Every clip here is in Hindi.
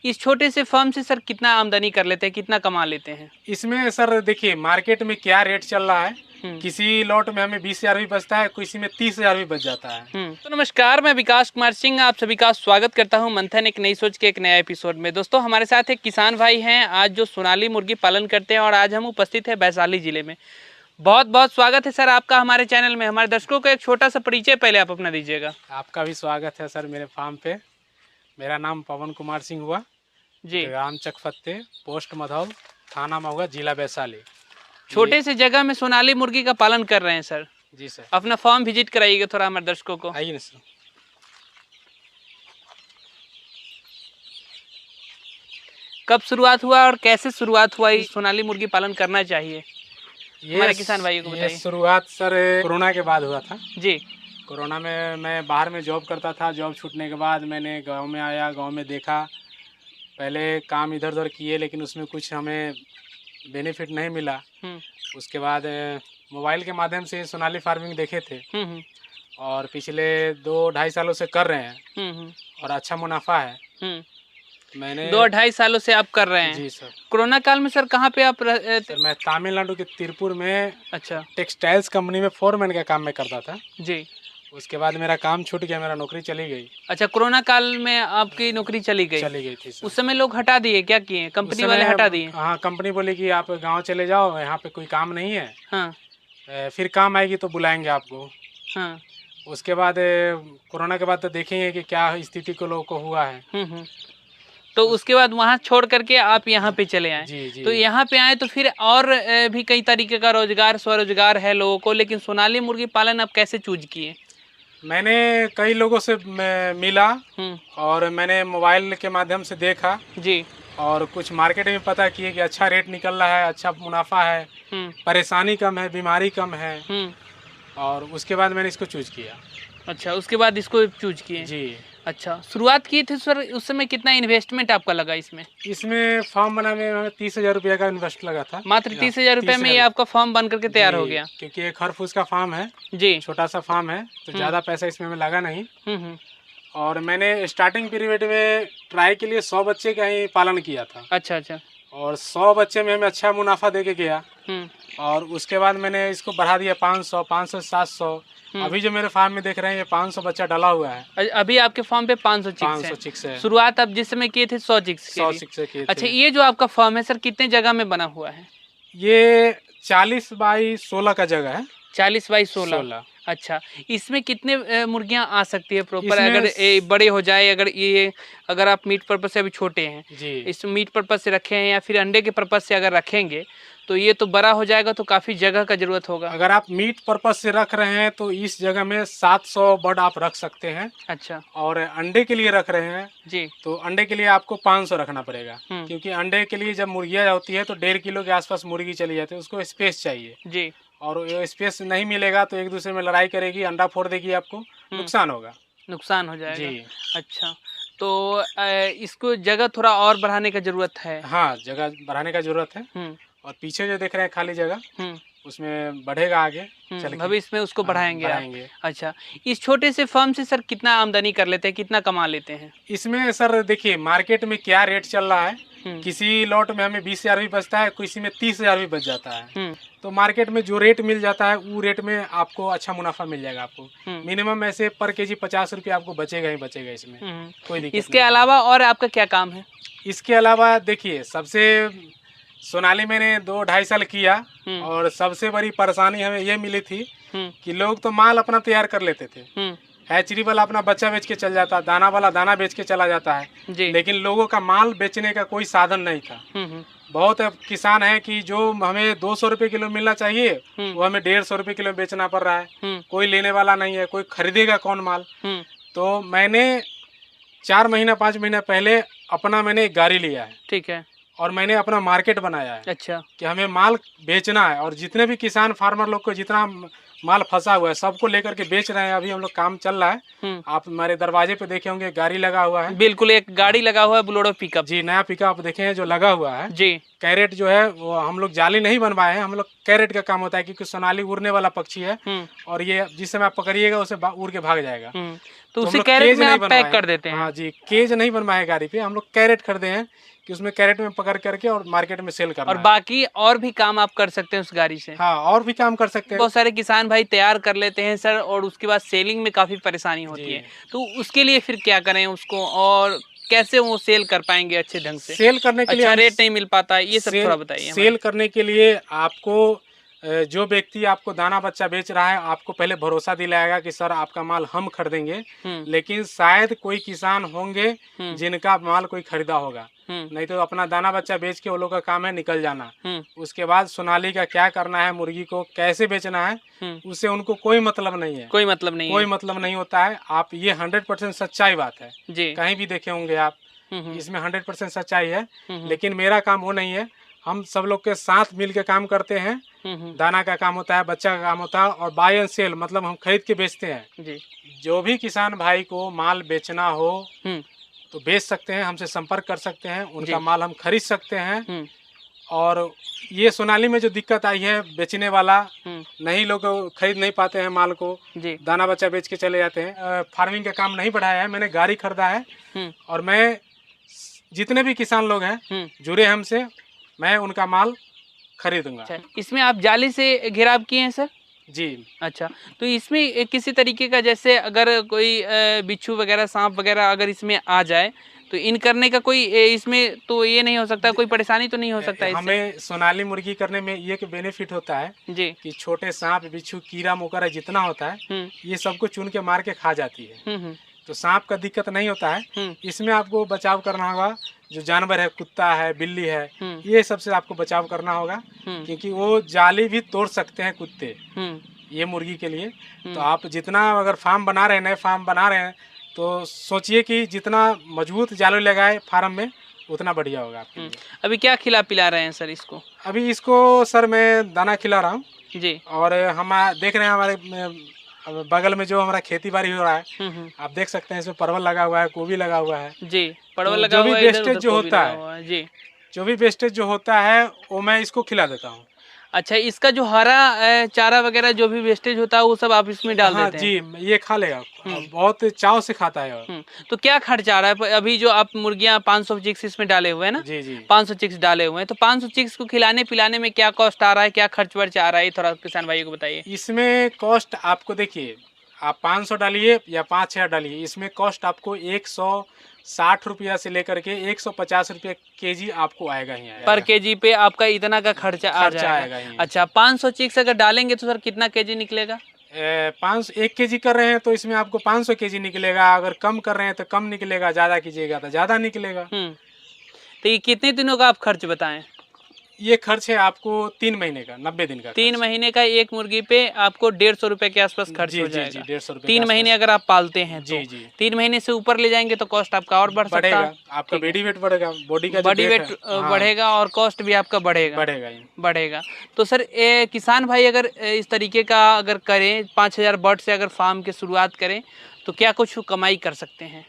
इस छोटे से फर्म से सर कितना आमदनी कर लेते हैं, कितना कमा लेते हैं? इसमें सर देखिए मार्केट में क्या रेट चल रहा है। हम्म। किसी लॉट में हमें 20,000 भी बचता है, किसी में 30,000 भी बच जाता है। तो नमस्कार, मैं विकास कुमार सिंह आप सभी का स्वागत करता हूं मंथन एक नई सोच के एक नया एपिसोड में। दोस्तों हमारे साथ एक किसान भाई हैं आज जो सोनाली मुर्गी पालन करते हैं और आज हम उपस्थित है वैशाली जिले में। बहुत बहुत स्वागत है सर आपका हमारे चैनल में। हमारे दर्शकों को एक छोटा सा परिचय पहले आप अपना दीजिएगा। आपका भी स्वागत है सर मेरे फार्म पे। मेरा नाम पवन कुमार सिंह हुआ जी। ग्राम चकफत्ते, पोस्ट मधौल, थाना महुआ, जिला वैशाली। छोटे से जगह में सोनाली मुर्गी का पालन कर रहे हैं सर। जी सर। अपना फार्म विजिट कराइएगा थोड़ा हमारे दर्शकों को। आइए ना सर। कब शुरुआत हुआ और कैसे शुरुआत हुआ इस सोनाली मुर्गी पालन करना चाहिए हमारे किसान भाइयों को बताइए। शुरुआत सर कोरोना के बाद हुआ था जी। कोरोना में मैं बाहर में जॉब करता था। जॉब छूटने के बाद मैंने गांव में आया, गांव में देखा। पहले काम इधर उधर किए लेकिन उसमें कुछ हमें बेनिफिट नहीं मिला। उसके बाद मोबाइल के माध्यम से सोनाली फार्मिंग देखे थे और पिछले 2-2.5 सालों से कर रहे हैं और अच्छा मुनाफा है। मैंने 2-2.5 सालों से आप कर रहे हैं? जी सर। कोरोना काल में सर कहाँ पे आप सर मैं तमिलनाडु के तिरुपुर में अच्छा टेक्सटाइल्स कंपनी में फोरमैन का काम मैं करता था। जी। उसके बाद मेरा काम छूट गया, मेरा नौकरी चली गई। अच्छा, कोरोना काल में आपकी नौकरी चली गई थी सर। उस समय लोग हटा दिए, क्या किए कंपनी वाले? हटा दिए? हाँ, कंपनी बोली कि आप गांव चले जाओ, यहाँ पे कोई काम नहीं है। हाँ। फिर काम आएगी तो बुलाएंगे आपको। हाँ। उसके बाद कोरोना के बाद तो देखेंगे कि क्या स्थिति को लोगों को हुआ है। तो उसके बाद वहाँ छोड़ करके आप यहाँ पे चले आए। जी। तो यहाँ पे आए तो फिर और भी कई तरीके का रोजगार, स्वरोजगार है लोगों को, लेकिन सोनाली मुर्गी पालन आप कैसे चूज किए? मैंने कई लोगों से मिला और मैंने मोबाइल के माध्यम से देखा जी, और कुछ मार्केट में पता किए कि अच्छा रेट निकल रहा है, अच्छा मुनाफा है, परेशानी कम है, बीमारी कम है, और उसके बाद मैंने इसको चूज किया। अच्छा, उसके बाद इसको चूज किए जी। अच्छा, शुरुआत की थी सर, उस समय कितना इन्वेस्टमेंट आपका लगा इसमें? इसमें फॉर्म बनाने में 30,000 रुपये का इन्वेस्ट लगा था। मात्र 30,000 रुपये में ये आपका फॉर्म बन करके तैयार हो गया? क्योंकि एक खरफूस का फार्म है जी, छोटा सा फार्म है, तो ज़्यादा पैसा इसमें में लगा नहीं। और मैंने स्टार्टिंग पीरियड में ट्राई के लिए 100 बच्चे का ही पालन किया था। अच्छा। और 100 बच्चे में हमें अच्छा मुनाफा दे के गया। और उसके बाद मैंने इसको बढ़ा दिया 500, 500 से 700। अभी जो मेरे फार्म में देख रहे हैं ये 500 बच्चा डाला हुआ है। अभी आपके फार्म पे 500 चिक्स है। शुरुआत आप जिस समय किए थे 100 चिक्स से किए थे। अच्छा, ये जो आपका फार्म है सर कितने जगह में बना हुआ है? ये 40 बाई 16 का जगह है। 40 बाई 16। अच्छा, इसमें कितने मुर्गियां आ सकती है प्रॉपर? अगर बड़े हो जाए, अगर आप मीट पर्पज से अभी छोटे हैं जी, इस मीट पर्पज से रखे हैं या फिर अंडे के पर्पज से अगर रखेंगे तो ये तो बड़ा हो जाएगा, तो काफी जगह का जरूरत होगा। अगर आप मीट पर्पज से रख रहे हैं तो इस जगह में 700 बर्ड आप रख सकते हैं। अच्छा। और अंडे के लिए रख रहे हैं जी, तो अंडे के लिए आपको 500 रखना पड़ेगा, क्योंकि अंडे के लिए जब मुर्गियां होती है तो 1.5 किलो के आसपास मुर्गी चली जाती है, उसको स्पेस चाहिए जी। और ये स्पेस नहीं मिलेगा तो एक दूसरे में लड़ाई करेगी, अंडा फोड़ देगी, आपको नुकसान हो जाएगा जी। अच्छा, तो इसको जगह थोड़ा और बढ़ाने का जरूरत है? हाँ, जगह बढ़ाने का जरूरत है। और पीछे जो देख रहे हैं खाली जगह, उसमें बढ़ेगा आगे भविष्य में, उसको बढ़ाएंगे। अच्छा, इस छोटे से फर्म से सर कितना आमदनी कर लेते हैं, कितना कमा लेते हैं? इसमें सर देखिए मार्केट में क्या रेट चल रहा है। किसी लॉट में हमें 20,000 भी बचता है, किसी में 30,000 भी बच जाता है। तो मार्केट में जो रेट मिल जाता है वो रेट में आपको अच्छा मुनाफा मिल जाएगा। आपको मिनिमम ऐसे पर केजी 50 रुपये आपको बचेगा ही बचेगा, इसमें कोई दिक्कत नहीं। इसके अलावा और आपका क्या काम है? इसके अलावा देखिए, सबसे सोनाली मैंने 2-2.5 साल किया और सबसे बड़ी परेशानी हमें ये मिली थी कि लोग तो माल अपना तैयार कर लेते थे, हैचरी वाला अपना बच्चा बेच के चल जाता, दाना वाला दाना बेच के चला जाता है जी। लेकिन लोगों का माल बेचने का कोई साधन नहीं था। बहुत किसान है कि जो हमें 200 रुपये किलो मिलना चाहिए वो हमें 150 रुपये किलो बेचना पड़ रहा है। कोई लेने वाला नहीं है, कोई खरीदेगा कौन माल। तो मैंने 4 महीना 5 महीना पहले मैंने एक गाड़ी लिया है, ठीक है, और मैंने अपना मार्केट बनाया है। अच्छा। कि हमें माल बेचना है और जितने भी किसान फार्मर लोग को जितना माल फंसा हुआ है सबको लेकर के बेच रहे हैं। अभी हम लोग काम चल रहा है। आप हमारे दरवाजे पे देखे होंगे गाड़ी लगा हुआ है। बिल्कुल, एक गाड़ी लगा हुआ है, बोलेरो पिकअप जी, नया पिकअप देखे हैं जो लगा हुआ है जी। कैरेट जो है वो हम लोग जाली नहीं बनवाए हैं, हम लोग कैरेट का काम होता है, क्योंकि सोनाली उड़ने वाला पक्षी है और ये जिस समय आप पकड़िएगा उसे उड़ के भाग जाएगा। तो हम उसी लोग कैरेट केज में नहीं आप पैक बनवाए कर देते हैं? हाँ जी, केज नहीं बनवाए गाड़ी पे, हम लोग कैरेट खरीदे हैं कि उसमें कैरेट में पकड़ करके और मार्केट में सेल करना और है। बाकी और भी काम आप कर सकते हैं उस गाड़ी से? हाँ, और भी काम कर सकते हैं। बहुत सारे किसान भाई तैयार कर लेते हैं सर, और उसके बाद सेलिंग में काफी परेशानी होती है, तो उसके लिए फिर क्या करें उसको, और कैसे वो सेल कर पाएंगे अच्छे ढंग से? सेल करने के लिए अच्छा रेट नहीं मिल पाता, ये सब थोड़ा बताइए। सेल करने के लिए आपको जो व्यक्ति आपको दाना बच्चा बेच रहा है, आपको पहले भरोसा दिलाएगा कि सर आपका माल हम खरीदेंगे, लेकिन शायद कोई किसान होंगे जिनका माल कोई खरीदा होगा, नहीं तो अपना दाना बच्चा बेच के वो लोग का काम है निकल जाना। उसके बाद सोनाली का क्या करना है, मुर्गी को कैसे बेचना है, उससे उनको कोई मतलब नहीं है। कोई मतलब नहीं होता है। आप ये 100% सच्चाई बात है जी, कहीं भी देखे होंगे आप, इसमें 100% सच्चाई है। लेकिन मेरा काम वो नहीं है, हम सब लोग के साथ मिल के काम करते हैं। दाना का काम होता है, बच्चा का काम होता है, और बाय एंड सेल मतलब हम खरीद के बेचते हैं जी। जो भी किसान भाई को माल बेचना हो तो बेच सकते हैं, हमसे संपर्क कर सकते हैं, उनका माल हम खरीद सकते हैं। और ये सोनाली में जो दिक्कत आई है, बेचने वाला नहीं, लोग खरीद नहीं पाते हैं माल को, दाना बच्चा बेच के चले जाते हैं। फार्मिंग का काम नहीं बढ़ाया है, मैंने गाड़ी खरीदा है और मैं जितने भी किसान लोग हैं जुड़े हमसे, मैं उनका माल खरीदूंगा। अच्छा, इसमें आप जाली से घेराव किए हैं सर? जी। अच्छा, तो इसमें किसी तरीके का, जैसे अगर कोई बिच्छू वगैरह, सांप वगैरह अगर इसमें आ जाए तो इन करने का कोई इसमें तो ये नहीं हो सकता, कोई परेशानी तो नहीं हो सकता इससे? हमें सोनाली मुर्गी करने में ये बेनिफिट होता है जी कि छोटे सांप बिच्छू कीड़ा मकोड़ा जितना होता है ये सबको चुन के मार के खा जाती है, तो सांप का दिक्कत नहीं होता है। इसमें आपको बचाव करना होगा, जो जानवर है, कुत्ता है, बिल्ली है, ये सबसे आपको बचाव करना होगा, क्योंकि वो जाली भी तोड़ सकते हैं कुत्ते ये मुर्गी के लिए। तो आप जितना अगर फार्म बना रहे हैं, नए फार्म बना रहे हैं, तो सोचिए कि जितना मजबूत जाली लगाए फार्म में उतना बढ़िया होगा आपके लिए। अभी क्या खिला पिला रहे हैं सर इसको? अभी इसको सर मैं दाना खिला रहा हूँ जी, और हम देख रहे हैं हमारे बगल में जो हमारा खेती बाड़ी हो रहा है, आप देख सकते हैं इसमें परवल लगा हुआ है, गोभी लगा हुआ है जी, परवल लगा हुआ है। जो भी वेस्टेज जो होता है जी, जो भी वेस्टेज जो होता है वो मैं इसको खिला देता हूँ। अच्छा, इसका जो हरा चारा वगैरह जो भी वेस्टेज होता है वो सब आप इसमें डाल देते हैं? जी, ये खा लेगा, बहुत चाव से खाता है। तो क्या खर्चा आ रहा है अभी जो आप मुर्गियां 500 चिक्स इसमें डाले हुए हैं ना? जी जी, 500 चिक्स डाले हुए हैं, तो 500 चिक्स को खिलाने पिलाने में क्या कॉस्ट आ रहा है, क्या खर्च वर्च आ रहा है, थोड़ा किसान भाइयों को बताइए। इसमें कॉस्ट आपको देखिए, आप 500 डालिए या 5,000 डालिए, इसमें कॉस्ट आपको 160 रुपया से लेकर के 150 रुपये केजी आपको आएगा ही आएगा। पर केजी पे आपका इतना का खर्चा आ जाएगा। अच्छा, 500 चिक्स अगर डालेंगे तो सर कितना केजी निकलेगा? 1 केजी कर रहे हैं तो इसमें आपको 500 केजी निकलेगा, अगर कम कर रहे हैं तो कम निकलेगा, ज्यादा कीजिएगा तो ज्यादा निकलेगा। तो ये कितने दिनों का आप खर्च बताएं? ये खर्च है आपको 3 महीने का, 90 दिन का। 3 महीने का एक मुर्गी पे आपको 150 रुपए के आसपास खर्च हो जाएगा। 150 रुपए 3 महीने अगर आप पालते हैं तो। जी। 3 महीने से ऊपर ले जाएंगे तो कॉस्ट आपका और बढ़ सकता है, आपका बॉडी वेट बढ़ेगा, बॉडी वेट बढ़ेगा और कॉस्ट भी आपका बढ़ेगा। तो सर किसान भाई अगर इस तरीके का अगर करें, 5,000 बर्ड से अगर फार्म की शुरुआत करें तो क्या कुछ कमाई कर सकते हैं?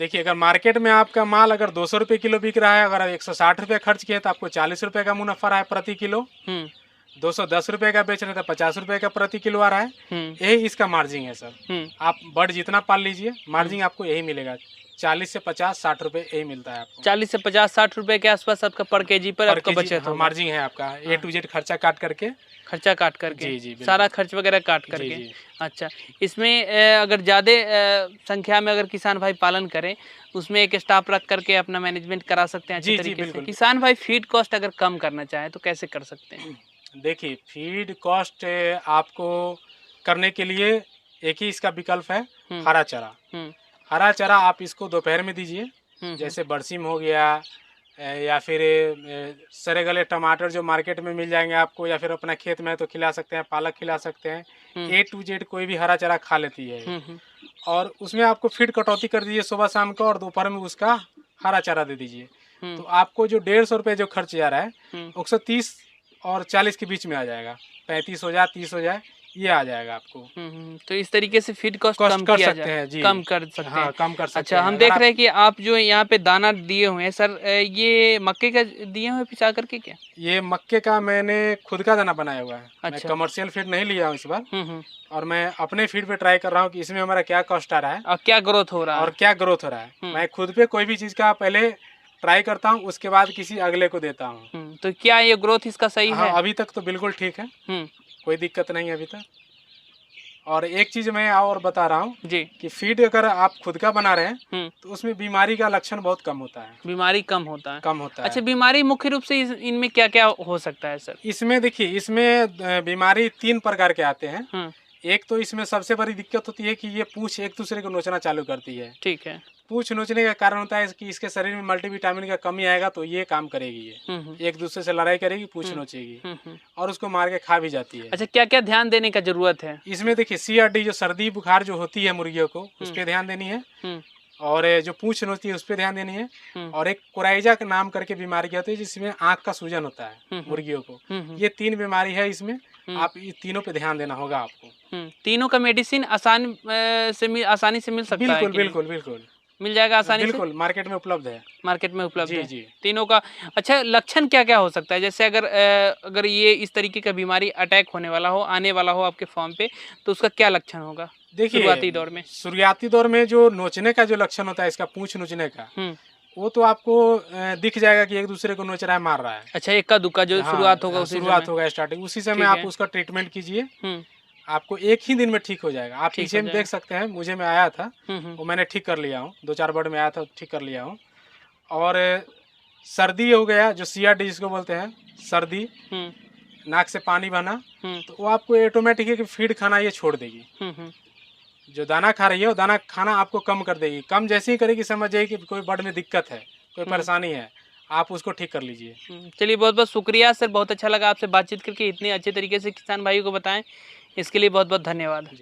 देखिए, अगर मार्केट में आपका माल अगर 200 रुपये किलो बिक रहा है, अगर 160 रुपये खर्च किए तो आपको 40 रुपये का मुनाफा रहा है प्रति किलो। 210 रुपये का बेच रहे थे, 50 रुपये का प्रति किलो आ रहा है। यही इसका मार्जिन है सर। आप बर्ड जितना पाल लीजिए, मार्जिन आपको यही मिलेगा, 40 से 50-60 रुपये यही मिलता है आपको। 40 से 50-60 रुपये के आसपास आपका पर केजी पर आपका बचत होगा। मार्जिन है आपका A to Z खर्चा काट करके जी, सारा खर्च वगैरह काट करके। जी। अच्छा, इसमें अगर ज़्यादा संख्या में अगर किसान भाई पालन करें, उसमें एक स्टाफ रख करके अपना मैनेजमेंट करा सकते हैं अच्छे तरीके से। किसान भाई फीड कॉस्ट अगर कम करना चाहें तो कैसे कर सकते हैं? देखिए, फीड कॉस्ट आपको करने के लिए एक ही इसका विकल्प है, हरा चारा। हरा चारा आप इसको दोपहर में दीजिए, जैसे बरसीम हो गया या फिर सरे गले टमाटर जो मार्केट में मिल जाएंगे आपको, या फिर अपना खेत में तो खिला सकते हैं, पालक खिला सकते हैं। A to Z कोई भी हरा चारा खा लेती है। और उसमें आपको फीड कटौती कर दीजिए सुबह शाम को, और दोपहर में उसका हरा चारा दे दीजिए। तो आपको जो 150 रुपये जो खर्च जा रहा है 130 और 40 के बीच में आ जाएगा, 35 हो जाए 30 हो जाए, ये आ जाएगा आपको। तो इस तरीके से फीड कॉस्ट कम कर किया सकते जाए, हैं जी। कम कर सकते हैं। हाँ, कम कर सकते अच्छा, हैं। हम देख रहे हैं कि आप जो यहाँ पे दाना दिए हुए हैं सर, ये मक्के का दिए हुए पिसा करके क्या? ये मक्के का मैंने खुद का दाना बनाया हुआ है। मैं अच्छा। कमर्शियल फीड नहीं लिया हूँ इस बार। और मैं अपने फीड पे ट्राई कर रहा हूँ कि इसमें हमारा क्या कॉस्ट आ रहा है और क्या ग्रोथ हो रहा है और क्या ग्रोथ हो रहा है। मैं खुद पे कोई भी चीज़ का पहले ट्राई करता हूँ, उसके बाद किसी अगले को देता हूँ। तो क्या ये ग्रोथ इसका सही हाँ, है? अभी तक तो बिल्कुल ठीक है, कोई दिक्कत नहीं है अभी तक। और एक चीज़ मैं और बता रहा हूँ जी कि फीड अगर आप खुद का बना रहे हैं तो उसमें बीमारी का लक्षण बहुत कम होता है। बीमारी कम होता है? कम होता है। अच्छा, बीमारी मुख्य रूप से इनमें क्या क्या हो सकता है सर? इसमें देखिए, इसमें बीमारी 3 प्रकार के आते हैं। एक तो इसमें सबसे बड़ी दिक्कत होती है कि ये पूंछ एक दूसरे को नोचना चालू करती है। ठीक है। पूंछ नोचने का कारण होता है कि इसके शरीर में मल्टीविटामिन का कमी आएगा तो ये काम करेगी, ये एक दूसरे से लड़ाई करेगी, पूंछ नोचेगी और उसको मार के खा भी जाती है। अच्छा, क्या क्या ध्यान देने का जरूरत है इसमें? देखिए, CRD जो सर्दी बुखार जो होती है मुर्गियों को, उस पर ध्यान देनी है। और जो पूंछ नोचती है उस पर ध्यान देनी है। और एक कोराइजा का नाम करके बीमारी होती है जिसमें आंख का सूजन होता है मुर्गियों को। ये 3 बीमारी है इसमें, आप ये तीनों पे ध्यान देना होगा आपको। तीनों का मेडिसिन आसानी से मिल सकता है? बिल्कुल बिल्कुल बिल्कुल मिल जाएगा आसानी से? बिल्कुल, मार्केट में उपलब्ध है। मार्केट में उपलब्ध है जी। तीनों का। अच्छा, लक्षण क्या क्या हो सकता है? जैसे अगर ये इस तरीके का बीमारी अटैक होने वाला हो, आने वाला हो आपके फार्म पे, तो उसका क्या लक्षण होगा? देखिए, शुरुआती दौर में जो नोचने का जो लक्षण होता है, इसका पूंछ नोचने का, वो तो आपको दिख जाएगा कि एक दूसरे को नोच रहा है, मार रहा है। अच्छा, इक्का दुक्का जो शुरुआत होगा, स्टार्टिंग उसी समय आप उसका ट्रीटमेंट कीजिए। आपको एक ही दिन में ठीक हो जाएगा। आप पीछे में देख सकते हैं, मुझे में आया था, वो मैंने ठीक कर लिया हूँ। 2-4 बर्ड में आया था, ठीक कर लिया हूँ। और सर्दी हो गया, जो CRD जिसको बोलते हैं, सर्दी, नाक से पानी बहना, तो वो आपको ऑटोमेटिक है कि फीड खाना ये छोड़ देगी। जो दाना खा रही है वो दाना खाना आपको कम कर देगी। कम जैसे ही करेगी, समझ जाइए कि कोई बर्ड में दिक्कत है, कोई परेशानी है, आप उसको ठीक कर लीजिए। चलिए, बहुत बहुत शुक्रिया सर, बहुत अच्छा लगा आपसे बातचीत करके। इतने अच्छे तरीके से किसान भाई को बताएं, इसके लिए बहुत बहुत धन्यवाद।